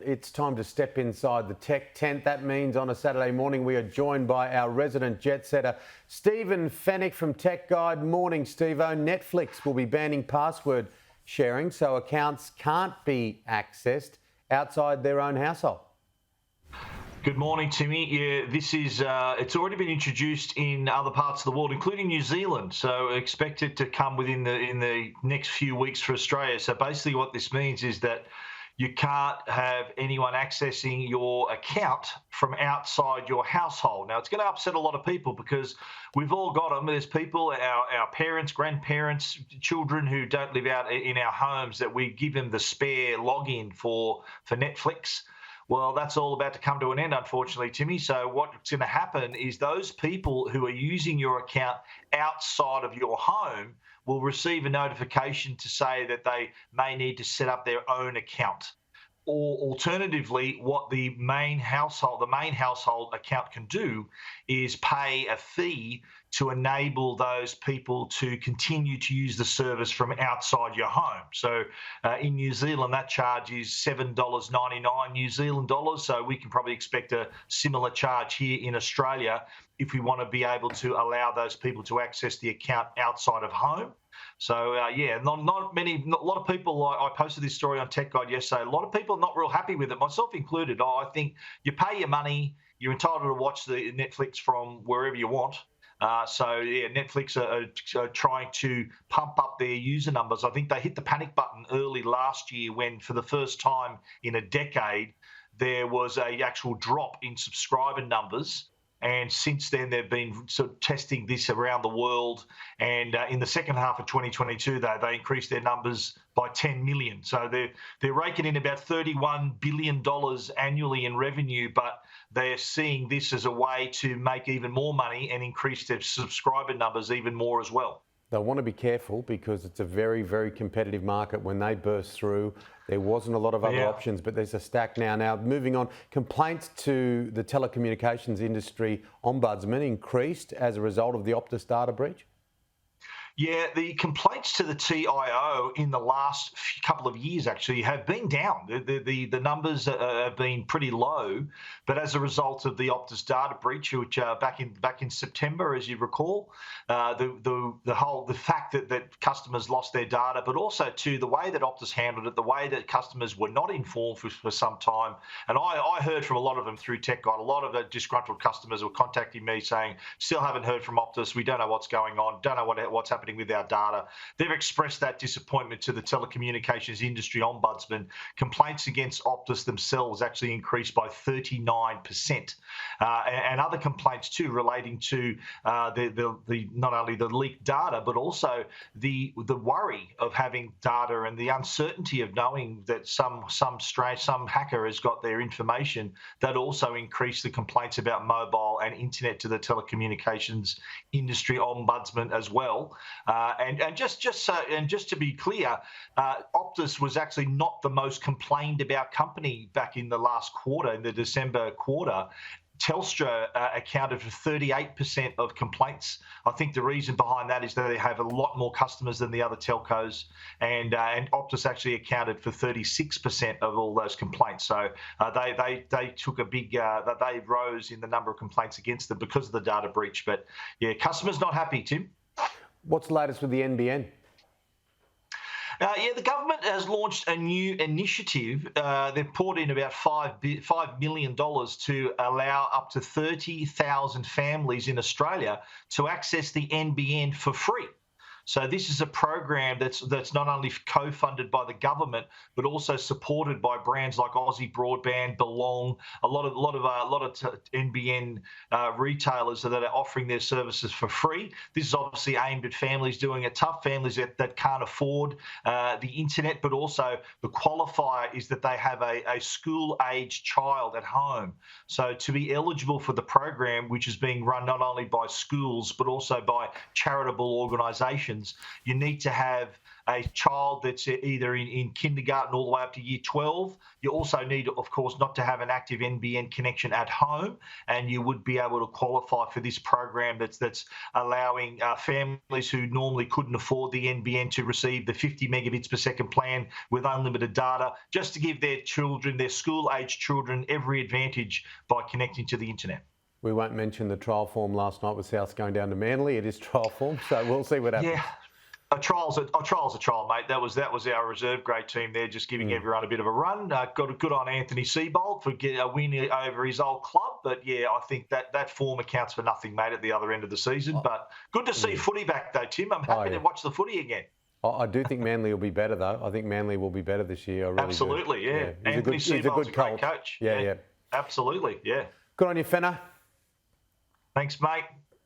It's time to step inside the tech tent. That means on a Saturday morning we are joined by our resident jet setter, Stephen Fenech from Tech Guide. Morning, Steve-o. Netflix will be banning password sharing so accounts can't be accessed outside their own household. Good morning, Timmy. Yeah, this is, it's already been introduced in other parts of the world, including New Zealand. So expect it to come within the next few weeks for Australia. So basically what this means is that you can't have anyone accessing your account from outside your household. Now, it's going to upset a lot of people because we've all got them. There's people, our parents, grandparents, children who don't live out in our homes that we give them the spare login for Netflix. Well, that's all about to come to an end, unfortunately, Timmy. So what's going to happen is those people who are using your account outside of your home will receive a notification to say that they may need to set up their own account. Or alternatively, what the main household account can do is pay a fee to enable those people to continue to use the service from outside your home. So in New Zealand, that charge is $7.99 New Zealand dollars. So we can probably expect a similar charge here in Australia if we want to be able to allow those people to access the account outside of home. So, not a lot of people, I posted this story on Tech Guide yesterday, a lot of people are not real happy with it, myself included. I think you pay your money, you're entitled to watch the Netflix from wherever you want. Netflix are trying to pump up their user numbers. I think they hit the panic button early last year when, for the first time in a decade, there was a actual drop in subscriber numbers. And since then, they've been sort of testing this around the world. And in the second half of 2022, they increased their numbers by 10 million. So they're raking in about $31 billion annually in revenue, but they're seeing this as a way to make even more money and increase their subscriber numbers even more as well. They'll want to be careful because it's a very, very competitive market. When they burst through, there wasn't a lot of other options, but there's a stack now. Now, moving on, complaints to the telecommunications industry ombudsman increased as a result of the Optus data breach? Yeah, the complaints to the TIO in the last couple of years actually have been down. The numbers have been pretty low, but as a result of the Optus data breach, which back in September, as you recall, the fact that customers lost their data, but also to the way that Optus handled it, the way that customers were not informed for some time. And I heard from a lot of them through Tech Guide. A lot of the disgruntled customers were contacting me saying, still haven't heard from Optus. We don't know what's going on. Don't know what's happening with our data. They've expressed that disappointment to the telecommunications industry ombudsman. Complaints against Optus themselves actually increased by 39%, and other complaints too relating to the not only the leaked data but also the worry of having data and the uncertainty of knowing that some hacker has got their information. That also increased the complaints about mobile and internet to the telecommunications industry ombudsman as well. And just to be clear, Optus was actually not the most complained about company back in the last quarter, in the December quarter. Telstra accounted for 38% of complaints. I think the reason behind that is that they have a lot more customers than the other telcos, and Optus actually accounted for 36% of all those complaints. So they took a big, they rose in the number of complaints against them because of the data breach. But yeah, customers not happy, Tim. What's the latest with the NBN? The government has launched a new initiative. They've poured in about $5 million to allow up to 30,000 families in Australia to access the NBN for free. So this is a program that's not only co-funded by the government but also supported by brands like Aussie Broadband, Belong, a lot of NBN retailers that are offering their services for free. This is obviously aimed at families doing it tough, families that can't afford the internet, but also the qualifier is that they have a school-aged child at home. So to be eligible for the program, which is being run not only by schools but also by charitable organisations, you need to have a child that's either in kindergarten all the way up to year 12. You also need, of course, not to have an active NBN connection at home, and you would be able to qualify for this program that's allowing families who normally couldn't afford the NBN to receive the 50 megabits per second plan with unlimited data, just to give their children, their school-aged children, every advantage by connecting to the internet. We won't mention the trial form last night with South going down to Manly. It is trial form, so we'll see what happens. Yeah. A trial's a trial, mate. That was our reserve grade team there, just giving everyone a bit of a run. Got a good on Anthony Seibold for getting a win over his old club. But yeah, I think that form accounts for nothing, mate, at the other end of the season. But good to see footy back though, Tim. I'm happy to watch the footy again. I do think Manly will be better though. I think Manly will be better this year. I really Absolutely, do. yeah. Anthony Seibold's a great coach. Yeah. Absolutely, yeah. Good on you, Fenech. Thanks, mate.